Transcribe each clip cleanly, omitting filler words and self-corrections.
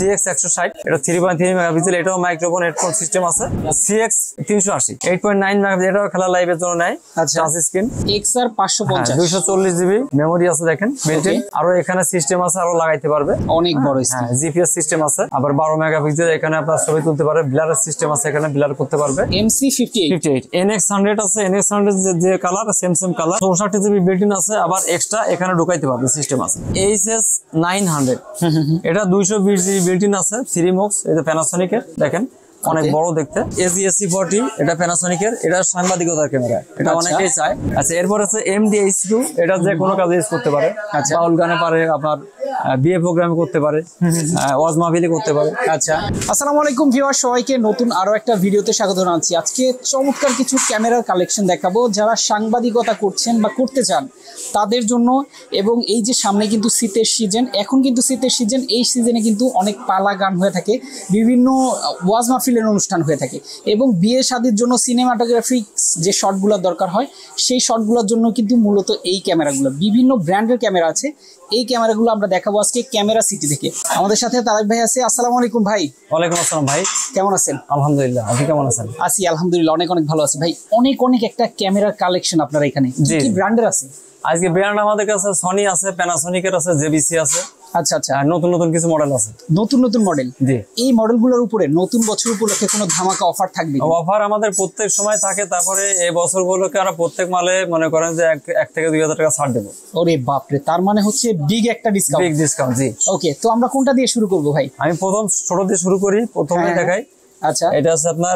CX160 এটা 3.3 megapixel, এটাও microphone headphone system আছে। CX380 8.9 মেগাপিক্সেল, এটাও খেলা লাইভের জন্য নাই। আচ্ছা, touch screen XR 550 240 GB memory আছে, দেখেন বিল্ট-ইন। আরো এখানে সিস্টেম আছে, আরো লাগাইতে পারবে, অনেক বড় স্ক্রিন। জিপিএস সিস্টেম আছে, আবার 12 মেগাপিক্সেল, এখানে আপনার ছবি তুলতে পারবে। ব্লারের সিস্টেম আছে, এখানে ব্লার করতে পারবে। MC58 NX100 আছে, NX100 যে colour same colour, 64 GB built-in আছে, আবার এক্সট্রা এখানে ঢুকাইতে পারবে সিস্টেম আছে। HS900 এটা 220 জিবি বিল্ট-ইন আছে, 3MOX, এটা প্যানাসোনিকের, দেখেন অনেক বড় দেখতে। AGSC40 এটা প্যানাসোনিকের, এটা সাংবাদিকতার ক্যামেরা, এটা অনেকেই চায়। আচ্ছা, এরপর আছে MDH2, এটা যে কোনো কাজে ইউজ করতে পারে। আচ্ছা, বাউল গানে পারে, আপনার বিয়ে প্রোগ্রামে করতে পারে, ওয়াজ মাহফিলে করতে পারে। আচ্ছা, আসসালামু আলাইকুম ভিউয়ার, সবাইকে নতুন আরো একটা ভিডিওতে স্বাগত জানাচ্ছি। আজকে চমৎকার কিছু ক্যামেরার কালেকশন দেখাবো যারা সাংবাদিকতা করছেন বা করতে চান তাদের জন্য। এবং এই যে সামনে কিন্তু শীতের সিজন, এখন কিন্তু শীতের সিজন, এই সিজনে কিন্তু অনেক পালা গান হয়ে থাকে, বিভিন্ন ওয়াজ মাহফিলের অনুষ্ঠান হয়ে থাকে, এবং বিয়ে শাদীর জন্য সিনেমাটোগ্রাফিক্স যে শটগুলোর দরকার হয় সেই শটগুলোর জন্য কিন্তু মূলত এই ক্যামেরাগুলো, বিভিন্ন ব্র্যান্ডের ক্যামেরা আছে। এই ক্যামেরাগুলো আমরা দেখাবো আজকে ক্যামেরা সিটি থেকে। আমাদের সাথে তারেক ভাই আছে। আসসালামু আলাইকুম ভাই। ওয়ালাইকুম আসসালাম ভাই, কেমন আছেন? আলহামদুলিল্লাহ, আপনি কেমন আছেন? আছি আলহামদুলিল্লাহ, অনেক ভালো আছি ভাই। অনেক একটা ক্যামেরার কালেকশন আপনার এখানে, কি ব্র্যান্ডের আছে? আজকে ব্র্যান্ড আমাদের কাছে সনি আছে, প্যানাসোনিকের আছে, জেবিসি আছে। আচ্ছা আচ্ছা, নতুন কিছু মডেল আছে, নতুন মডেল। জি, এই মডেলগুলোর উপরে নতুন বছর উপলক্ষে কোনো ধামাকা অফার থাকবে? অফার আমাদের প্রত্যেক সময় থাকে। তারপরে এই বছরগুলোকে আমরা প্রত্যেক মালে মনে করেন যে 1 থেকে 2,000 টাকা ছাড় দেবো। ওরে বাপরে, তার মানে হচ্ছে বিগ একটা ডিসকাউন্ট। বিগ ডিসকাউন্ট, জি। ওকে, তো আমরা কোনটা দিয়ে শুরু করব ভাই? আমি প্রথম ছোট দিয়ে শুরু করি, প্রথমে দেখাই। আচ্ছা, এটা আছে আপনার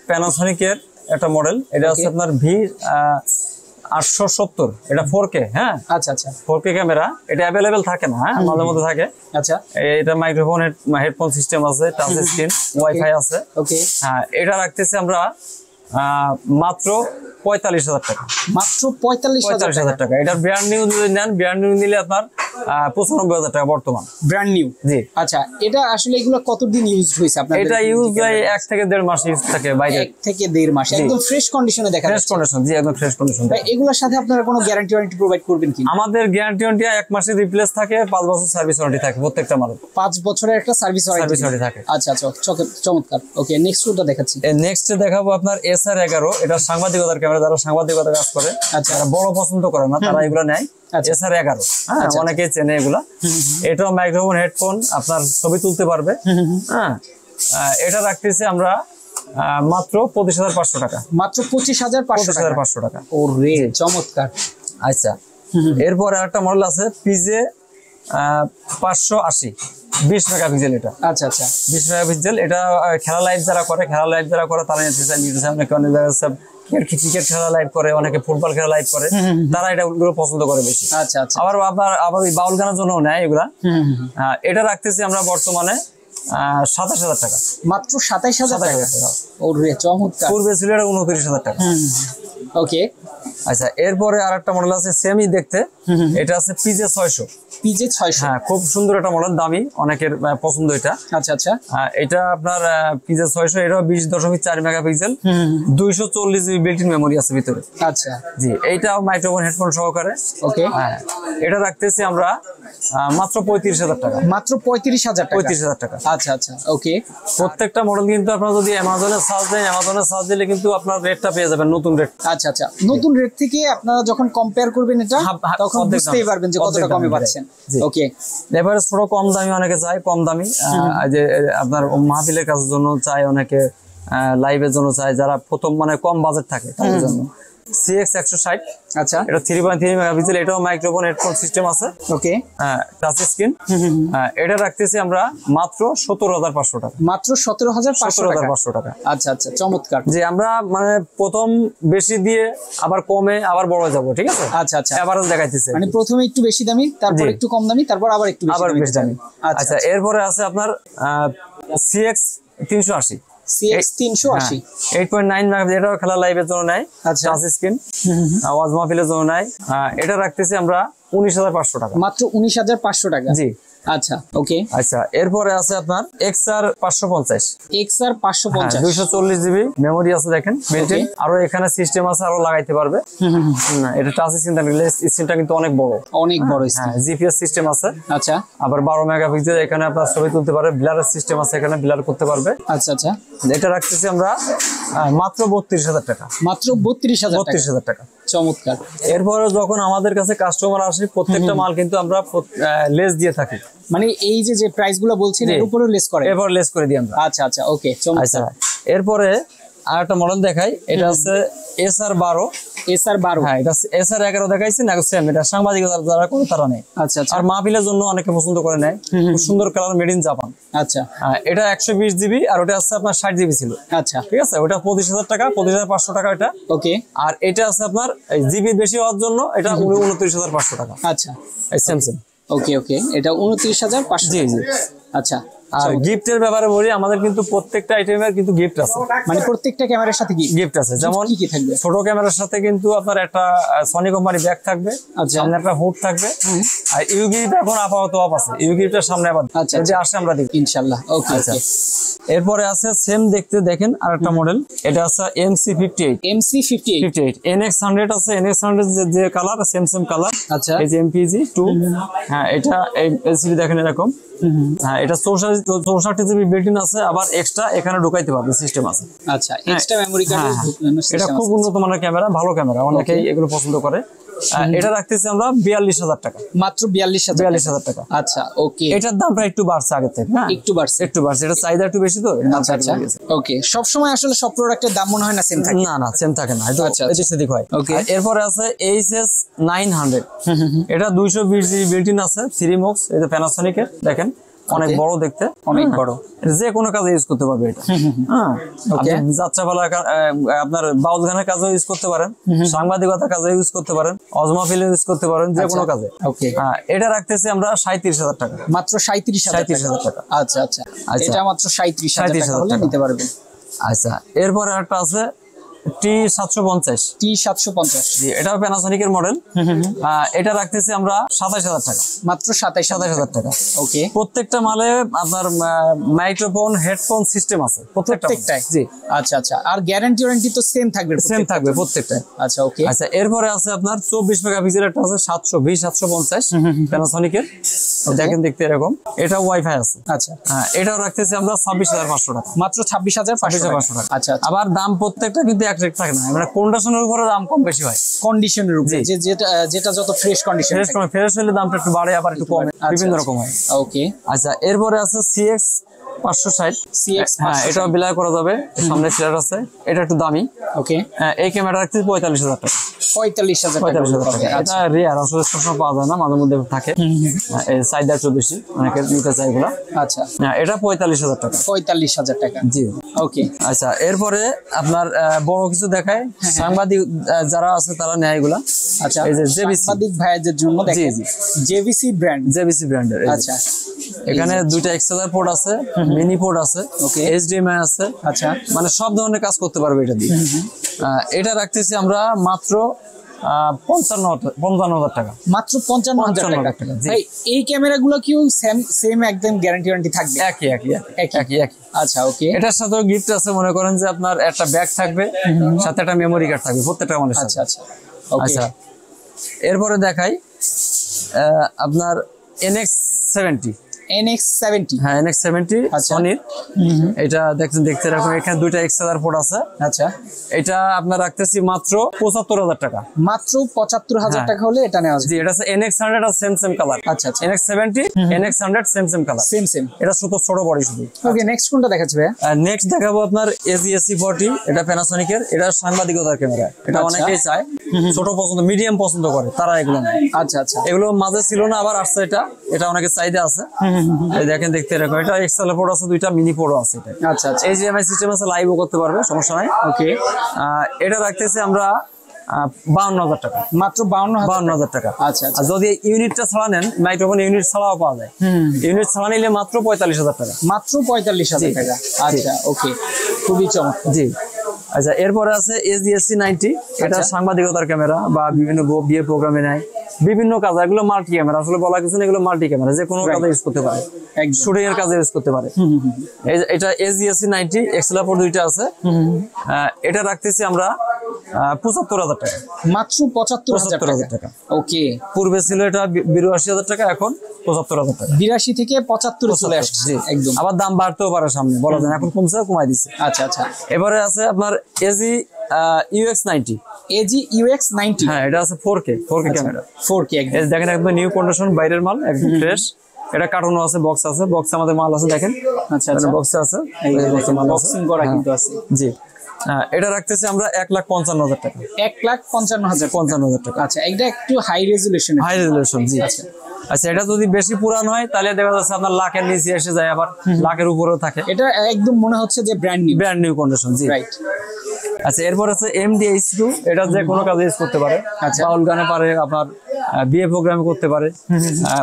প্যানাসোনিকের একটা মডেল, এটা আছে আপনার V870, এটা 4K। হ্যাঁ, আচ্ছা আচ্ছা, 4K ক্যামেরা, এটা অ্যাভেলেবেল থাকে না, হ্যাঁ মাঝে মধ্যে থাকে। আচ্ছা, এটা মাইক্রোফোন হেডফোন সিস্টেম আছে, টাচ স্ক্রিন, ওয়াইফাই আছে। ওকে, হ্যাঁ, এটা রাখতেছি আমরা মাত্র 45,000 টাকা। মাত্র 45,000 টাকা। এটা ব্র্যান্ড নিউ যদি নেন, ব্র্যান্ড নিউ নিলে আপনার 95,000 টাকা বর্তমান, ব্র্যান্ড নিউ। জি। আচ্ছা, এটা আসলে এগুলো কতদিন ইউজ হয়েছে আপনাদের? এটা ইউজ হয় 1 থেকে 1.5 মাস ইউজ থাকে বাইরে। 1 থেকে 1.5 মাস, একদম ফ্রেশ কন্ডিশনে দেখা যাচ্ছে। ফ্রেশ কন্ডিশন, জি, একদম ফ্রেশ কন্ডিশন। এগুলোর সাথে আপনারা কোনো গ্যারান্টি ওয়ারেন্টি প্রোভাইড করবেন কি? আমাদের গ্যারান্টি 1 মাসের রিপ্লেস থাকে, 5 বছর সার্ভিস ওয়ারেন্টি থাকে প্রত্যেকটা মালে। 5 বছরের একটা সার্ভিস ওয়ারেন্টি থাকে। আচ্ছা আচ্ছা, চমৎকার। ওকে, নেক্সট ওটা দেখাচ্ছি। নেক্সট দেখাবো আপনার SR11, এটা সাংবাদিকতার ক্যামেরা, যারা সাংবাদিকতা কাজ করে, আচ্ছা, যারা বড় পছন্দ করে না তারা এগুলো নেয়। SR11, হ্যাঁ, অনেকেই চেনে এগুলা। এটাও মাইক্রোফোন হেডফোন, আপনার ছবি তুলতে পারবে। হ্যাঁ, এটা রাখতেছি আমরা মাত্র 25,500 টাকা। মাত্র 25,500 টাকা। ওরে চমৎকার। আচ্ছা, এরপরে আরেকটা মডেল আছে PJ 580, 20 মেগাপিক্সেল। এটা আচ্ছা আচ্ছা, 20 মেগাপিক্সেল। এটা খেলা লাইভ যারা করে তারা নিতে চায়। অনেকে অনেক জায়গায় ক্রিকেট খেলা লাইভ করে, অনেকে ফুটবল খেলা লাইভ করে, তারা এটা পছন্দ করে বেশি। আচ্ছা আচ্ছা, আবার বাউল গানের জন্য নেয় এগুলা। এটা রাখতেছি আমরা বর্তমানে 27,000 টাকা। মাত্র 27,000 টাকা। ওরে চমৎকার। পূর্বে ছিল এটা 29,000 টাকা। ওকে, আচ্ছা, এরপরে আরেকটা মডেল আছে সেমই দেখতে, এটা আছে PJ 600। হ্যাঁ, খুব সুন্দর একটা মডেল, দামি, অনেকের পছন্দ এটা। আচ্ছা আচ্ছা, এটা আপনার PJ 600, এটাও 20.4 মেগাপিক্সেল, 240 জিবি বিল্ট-ইন মেমোরি আছে ভিতরে। আচ্ছা, জি, এইটাও মাইক্রোফোন হেডফোন সহকারে। ওকে, হ্যাঁ, এটা রাখতেছি আমরা মাত্র 35,000 টাকা। মাত্র 35,000 টাকা। আচ্ছা আচ্ছা, ওকে। প্রত্যেকটা মডেল কিন্তু আপনার যদি অ্যামাজনে সার্চ দিলে কিন্তু আপনার রেটটা পেয়ে যাবেন, নতুন রেট। আচ্ছা আচ্ছা, নতুন রেট থেকে আপনারা যখন কম্পেয়ার করবেন এটা, তখন বুঝতেই পারবেন যে কতটা কমে পাচ্ছেন। ওকে, এবারে ছোট কম দামি অনেকে চায়, কম দামি যে আপনার মাহফিলের কাজের জন্য চায়, অনেকে লাইভের জন্য চায়, যারা প্রথম মানে কম বাজেট থাকে তাদের জন্য। CX160, আচ্ছা, এটা 3.3 মেগাপিক্সেল, এটাও মাইক্রোফোন হেডফোন সিস্টেম আছে। ওকে, টাচ স্ক্রিন। এটা রাখতেছি আমরা মাত্র 17,500 টাকা। মাত্র 17,500 টাকা। আচ্ছা আচ্ছা, চমৎকার। যে আমরা মানে প্রথম বেশি দিয়ে আবার কমে আবার বড় যাব, ঠিক আছে? আচ্ছা আচ্ছা, এভারেজ দেখাইতেছে, মানে প্রথমে একটু বেশি দামি, তারপর একটু কম দামি, তারপর আবার একটু বেশি দামি। আচ্ছা, এরপরে আছে আপনার CX380। CX380 8.9 মেগাপিক্সেল, এটাও খেলা লাইভের জন্য নাই। আচ্ছা, টাচ স্ক্রিন, ওয়াজ মাহফিলের জন্য নাই। এটা রাখতেছি আমরা 19,500 টাকা। মাত্র 19,500 টাকা। জি। আচ্ছা ওকে। আচ্ছা এরপরে আছে আপনার XR 550 XR 550 240 জিবি মেমোরি আছে দেখেন বিল্ট-ইন। আরো এখানে সিস্টেম আছে, আরো লাগাইতে পারবে। এটা টাচ স্ক্রিনটা কিন্তু অনেক বড়, অনেক বড় হ্যাঁ স্ক্রিন। জিপিএস সিস্টেম আছে। আচ্ছা আবার 12 মেগাপিক্সেল এখানে আপনার ছবি তুলতে পারবে, ব্লারের সিস্টেম আছে, এখানে ব্লার করতে পারবে। আচ্ছা আচ্ছা, এটা রাখতেছি আমরা মাত্র 32,000 টাকা। মাত্র 32,000 টাকা। 32,000 টাকা। চমৎকার। এরপরে যখন আমাদের কাছে কাস্টমার আসে প্রত্যেকটা মাল কিন্তু আমরা লেস দিয়ে থাকি, মানে এই যে প্রাইস গুলো বলছেন এর উপরে লেস করে, এরপর লেস করে দিই আমরা। আচ্ছা আচ্ছা ওকে আচ্ছা চমৎকার। এরপরে আর একটা মডেল দেখাই, এটা আছে SR 12। SR 12, হ্যাঁ এটা SR 11 দেখাইছি না, সেম এটা সাংবাদিকতা যারা করে তারা নেই। আচ্ছা আচ্ছা আর মাহফিলের জন্য অনেকে পছন্দ করে নেয়, খুব সুন্দর কালার, মেড ইন জাপান। আচ্ছা এটা 120 জিবি আর ওটা আছে আপনার 60 জিবি ছিল। আচ্ছা ঠিক আছে, ওটা 25,000 টাকা, 25,500 টাকা এটা। ওকে। আর এটা আছে আপনার জিবি বেশি হওয়ার জন্য এটা 29,500 টাকা। আচ্ছা এই স্যামসাং। ওকে ওকে, এটা 29,500। জি জি। আচ্ছা, আর গিফটের ব্যাপারে বলি, আমাদের কিন্তু প্রত্যেকটা আইটেমের কিন্তু গিফট আছে, মানে প্রত্যেকটা ক্যামেরার সাথে গিফট আছে। যেমন কি কি থাকবে? ছোট ক্যামেরার সাথে কিন্তু আপনার একটা সনি কোম্পানি ব্যাগ থাকবে, আচ্ছা। সামনে একটা হুড থাকবে। আর ইউগিটা এখন আপাতত অফ আছে, ইউগিটার সামনে আবার আচ্ছা, যদি আসে আমরা দেখি ইনশাআল্লাহ। ওকে আচ্ছা। ওকে। এরপরে আছে সেম দেখতে দেখেন আরেকটা মডেল, এটা আছে MC58। MC58 NX100 আছে, NX100 যে কালার সেম কালার। আচ্ছা এই যে MPG 2। হ্যাঁ এটা এই LCD দেখেন এরকম। হ্যাঁ এটা 64 জিবি বিল্ট-ইন আছে, আবার এক্সট্রা এখানে ঢুকাইতে পারবে সিস্টেম আছে। আচ্ছা, এক্সট্রা মেমরি কার্ড। এটা খুব উন্নত মানের ক্যামেরা, ভালো ক্যামেরা, অনেকেই এগুলো পছন্দ করে। এটা রাখতেছি আমরা 42,000 টাকা। মাত্র 42,000 টাকা। আচ্ছা ওকে। এটার দামটা একটু বাড়ছে আগে থেকে, হ্যাঁ একটু বাড়ছে। এটা চাহিদা একটু বেশি তো। আচ্ছা আচ্ছা ওকে। সব সময় আসলে সব প্রোডাক্টের দাম মনে হয় না সেম থাকে। না সেম থাকে না, এটা এদিক সেদিক হয়। ওকে। এরপরে আছে HS 900। এটা 220 জিবি বিল্ট-ইন আছে, 3 মক্স। এটা প্যানাসোনিকের, দেখেন অনেক বড় দেখতে, অনেক বড়। যে কোনো কাজে ইউজ করতে পারবে এটা। হ্যাঁ আপনি যাত্রাপালা, আপনার বাউল গানের কাজে ইউজ করতে পারেন, সাংবাদিকতার কাজে ইউজ করতে পারেন, অজমা ফিল্ম ইউজ করতে পারেন, যে কোনো কাজে। ওকে। এটা রাখতেছি আমরা 37,000 টাকা। মাত্র 37,000 টাকা। আচ্ছা আচ্ছা, এটা মাত্র 37,000 টাকা হলে নিতে পারবেন। আচ্ছা এরপরে একটা আছে T750। T750, এটা প্যানাসোনিকের মডেল। এটা রাখতেছি আমরা 27,000 টাকা। মাত্র 27,000 টাকা। ওকে। প্রত্যেকটা মালে আপনার মাইক্রোফোন, হেডফোন সিস্টেম আছে প্রত্যেকটাই। জি। আচ্ছা আচ্ছা, আর গ্যারান্টি ওয়ারেন্টি তো সেম থাকবে? সেম থাকবে প্রত্যেকটা। আচ্ছা ওকে। আচ্ছা এরপরে আছে আপনার 24 মেগাপিক্সেল একটা আছে 750 প্যানাসোনিকের, দেখেন দেখতে এরকম। এটা ওয়াইফাই আছে। আচ্ছা এটাও রাখতেছি আমরা 26,500 টাকা। মাত্র 26,500 টাকা। আচ্ছা। আবার দাম প্রত্যেকটা কিন্তু এক রেট থাকে না, মানে কন্ডিশনের উপরে দাম কম বেশি হয়। কন্ডিশনের উপরে, যেটা যত ফ্রেশ কন্ডিশন, ফ্রেশ হলে দামটা একটু বাড়ে, আবার একটু কমে, বিভিন্ন রকম হয়। ওকে। আচ্ছা এরপরে আছে CX 560। হ্যাঁ এটাও বিলার করা যাবে, সামনে ফ্ল্যাট আছে, এটা একটু দামি। ওকে। এই ক্যামেরা রাখছি 45,000 টাকা। 45,000 টাকা। এটা রেয়ার, আসলে সবসময় পাওয়া যায় না, মাঝে মধ্যে থাকে। এই সাইজটা একটু বেশি, অনেকে নিতে চায় এগুলা। আচ্ছা এটা 45,000 টাকা। 45,000 টাকা। জি ওকে। আচ্ছা এরপরে আপনার বড় কিছু দেখায়, সাংবাদিক যারা আছে তারা নেয় এগুলা। আচ্ছা এই যে JVC সাংবাদিক ভাইদের জন্য দেখেন, JVC ব্র্যান্ড। ব্র্যান্ডের। আচ্ছা এখানে দুইটা XLR পোর্ট আছে, মিনি পোর্ট আছে, ওকে, HDMI আছে। আচ্ছা মানে সব ধরনের কাজ করতে পারবে এটা দিয়ে। এটা রাখতেছি আমরা মাত্র 55,000 টাকা। মাত্র 55,000 টাকা। ভাই এই ক্যামেরাগুলো কি সেম একদম গ্যারান্টি ওয়ারেন্টি থাকবে? একই। আচ্ছা ওকে। এটার সাথে গিফট আছে, মনে করেন যে আপনার একটা ব্যাগ থাকবে, সাথে একটা মেমোরি কার্ড থাকবে প্রত্যেকটা মানুষের সাথে। আচ্ছা ওকে। আচ্ছা এরপরে দেখাই আপনার NX70। হ্যাঁ NX70 সনির। এটা দেখতে এরকম, এখানে দুইটা XLR পোর্ট আছে। আচ্ছা এটা আপনার রাখতেছি মাত্র 75,000 টাকা। মাত্র 75,000 টাকা হলে এটা নেওয়া যায়। জি এটা NX100 আর সেম কালার। আচ্ছা NX70 NX100 same colour, same. এটা ছোট বডি শুধু। ওকে, নেক্সট কোনটা দেখাচ্ছি ভাই? নেক্সট দেখাবো আপনার AG-SC40। এটা প্যানাসোনিকের, এটা সাংবাদিকতার ক্যামেরা। এটা অনেকেই চায়, ছোট পছন্দ, মিডিয়াম পছন্দ করে তারা এগুলো নেয়। আচ্ছা এগুলো মাঝে ছিল না, আবার আসছে এটা অনেকের চাহিদা আছে। দেখেন দেখতে এরকম, এটা XLR পোর্ট আছে, দুইটা মিনি পোর্টও আছে। আচ্ছা HDMI সিস্টেম আছে, লাইভও করতে পারবে, সমস্যা নাই। ওকে। এটা রাখতেছি আমরা 52,000 টাকা। মাত্র 52,000 টাকা। আচ্ছা। আর যদি ইউনিটটা ছাড়া নেন, মাইক্রোফোন ইউনিট ছাড়াও পাওয়া যায়। ইউনিট ছাড়া নিলে মাত্র 45,000 টাকা। মাত্র 45,000 টাকা। আচ্ছা ওকে, খুবই চমৎকার। জি আচ্ছা, এরপরে আছে AGSC 90, এটা সাংবাদিকতার ক্যামেরা বা বিভিন্ন বিয়ে প্রোগ্রামে নেয়, বিভিন্ন কাজ। এগুলো মাল্টি ক্যামেরা, আসলে বলা কিছু না, এগুলো মাল্টি ক্যামেরা, যে কোনো কাজে ইউজ করতে পারে, শুটিং এর কাজে ইউজ করতে পারে। এটা AGSC 90, এক্সেলাপোর দুইটা আছে। এটা রাখতেছি আমরা 75,000 টাকা, মাত্র 75,000 টাকা। ওকে, পূর্বে ছিল এটা 82,000 টাকা, এখন 75,000 টাকা। 82 থেকে 75 চলে আসছে একদম। আবার দাম বাড়তেও পারে সামনে, বলা যায় না, এখন কমছে, কমাই দিছে। আচ্ছা আচ্ছা। এবারে আছে আপনার AG UX 90। AG UX 90, হ্যাঁ, এটা আছে 4K ক্যামেরা, 4K একদম। দেখেন একদম নিউ কন্ডিশন, বাইরের মাল, একদম ফ্রেশ। এটা কার্টুনও আছে, বক্স আছে, বক্সে আমাদের মাল আছে, দেখেন। আচ্ছা আচ্ছা, বক্সে আছে, বক্সিং করা কিন্তু আছে। জি, এটা রাখতেছি আমরা 1,55,000 টাকা। 1,55,000 টাকা। আচ্ছা, এটা একটু হাই রেজুলেশন। হাই রেজুলেশন, জি। আচ্ছা, এটা যদি বেশি পুরান হয় তাহলে দেখা যাচ্ছে আপনার লাখের নিচে এসে যায়, আবার লাখের উপরেও থাকে। এটা একদম মনে হচ্ছে যে ব্র্যান্ড নিউ কন্ডিশন, জি। রাইট। আচ্ছা, এরপর আছে MDH2, এটা যে কোনো কাজে ইউজ করতে পারে। আচ্ছা, বাউল গানে পারে, আপনার বিয়ে প্রোগ্রামে করতে পারে,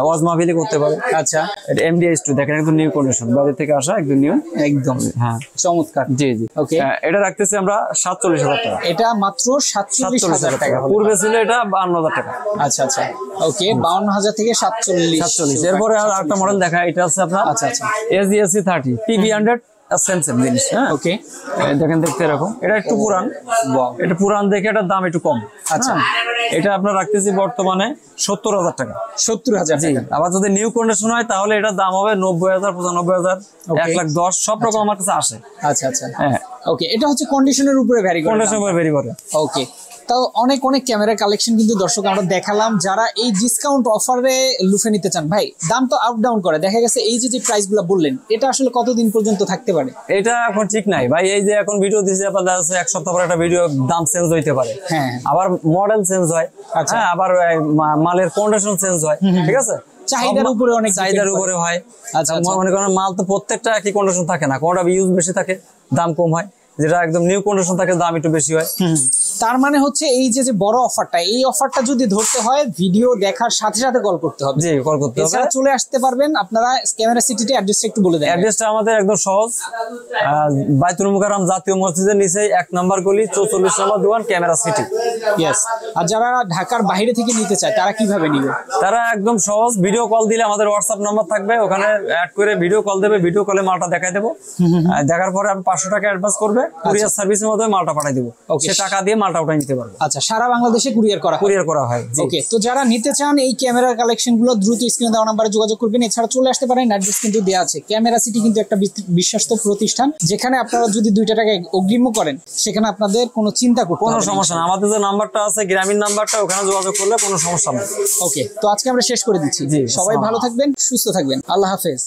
ওয়াজ মাহফিলে করতে পারে। আচ্ছা, এটা MDH2, দেখেন একদম নিউ কন্ডিশন, বাইরে থেকে আসা, একদম নিউ, একদম। হ্যাঁ, চমৎকার। জি জি। ওকে, এটা রাখতেছি আমরা 47,000 টাকা। এটা মাত্র 47,000 টাকা। পূর্বে ছিল এটা 52,000 টাকা। আচ্ছা আচ্ছা, ওকে, 52,000 থেকে 47। এরপরে আর একটা মডেল দেখা, এটা আছে আপনার আচ্ছা আচ্ছা, AGSC 30 PB100, সেম জিনিস। হ্যাঁ, ওকে, দেখেন দেখতে এরকম। এটা একটু পুরান, এটা পুরান দেখে এটার দাম একটু কম। আচ্ছা, এটা আপনার রাখতেছি বর্তমানে 70,000 টাকা। 70,000 টাকা। আবার যদি নিউ কন্ডিশন হয় তাহলে এটার দাম হবে 90,000, 95,000, 1,10,000, সব রকম আমার কাছে আসে। আচ্ছা আচ্ছা, হ্যাঁ, ওকে, এটা হচ্ছে কন্ডিশনের উপরে ভ্যারি করে। কন্ডিশনের উপরে ভ্যারি করে। ওকে, তো অনেক ক্যামেরা কালেকশন কিন্তু দর্শক আমরা দেখালাম। যারা এই ডিসকাউন্ট অফারে লুফে নিতে চান, ভাই দাম তো আপ ডাউন করে, দেখা গেছে এই যে প্রাইস গুলো বললেন, এটা আসলে কতদিন পর্যন্ত থাকতে পারে? এটা এখন ঠিক নাই ভাই, এই যে এখন ভিডিও দিছে আপনাদের আছে, এক সপ্তাহ পরে একটা ভিডিও দাম চেঞ্জ হইতে পারে। হ্যাঁ, আবার মডেল চেঞ্জ হয়। আচ্ছা, হ্যাঁ, আবার মালের কন্ডিশন চেঞ্জ হয়, ঠিক আছে, চাহিদার উপরে অনেক চাহিদার উপরে হয়। আচ্ছা, মনে করেন মাল তো প্রত্যেকটা একই কন্ডিশন থাকে না, কোনটা ইউজ বেশি থাকে দাম কম হয়, যেটা একদম নিউ কন্ডিশন থাকে দাম একটু বেশি হয়। তার মানে হচ্ছে এই যে বড় অফারটা, এই অফারটা যদি ধরতে হয় ভিডিও দেখার সাথে সাথে কল করতে হবে। জি, কল করতে হবে। এছাড়া চলে আসতে পারবেন আপনারা ক্যামেরা সিটিতে। অ্যাড্রেসটা একটু বলে দেন। অ্যাড্রেসটা আমাদের একদম সহজ, বাইতুল মুকাররম জাতীয় মসজিদের নিচে 1 নম্বর গলি, 44 নম্বর দোকান, ক্যামেরা সিটি। ইয়েস। আর যারা ঢাকার বাইরে থেকে নিতে চায় তারা কিভাবে নিবে? তারা একদম সহজ, ভিডিও কল দিলে আমাদের হোয়াটসঅ্যাপ নাম্বার থাকবে, ওখানে অ্যাড করে ভিডিও কল দেবে, ভিডিও কলে মালটা দেখাই দেবো। দেখার পরে আমি 500 টাকা অ্যাডভান্স করবে, কুরিয়ার সার্ভিসের মাধ্যমে মালটা পাঠিয়ে দেবো, সে টাকা দিয়ে মালটা উঠাই নিতে পারবে। আচ্ছা, সারা বাংলাদেশে কুরিয়ার করা হয়। ওকে, তো যারা নিতে চান এই ক্যামেরার কালেকশন গুলো দ্রুত স্ক্রিনে দেওয়া নাম্বারে যোগাযোগ করবেন। এছাড়া চলে আসতে পারেন, অ্যাড্রেস কিন্তু দেওয়া আছে। ক্যামেরা সিটি কিন্তু একটা বিশ্বস্ত প্রতিষ্ঠান, যেখানে আপনারা যদি 2 টাকা অগ্রিম করেন সেখানে আপনাদের কোনো চিন্তা করতে কোনো সমস্যা না। আমাদের যে নাম্বারটা আছে গ্রামীণ নাম্বারটা, ওখানে যোগাযোগ করলে কোনো সমস্যা নেই। ওকে, তো আজকে আমরা শেষ করে দিচ্ছি। সবাই ভালো থাকবেন, সুস্থ থাকবেন, আল্লাহ হাফেজ।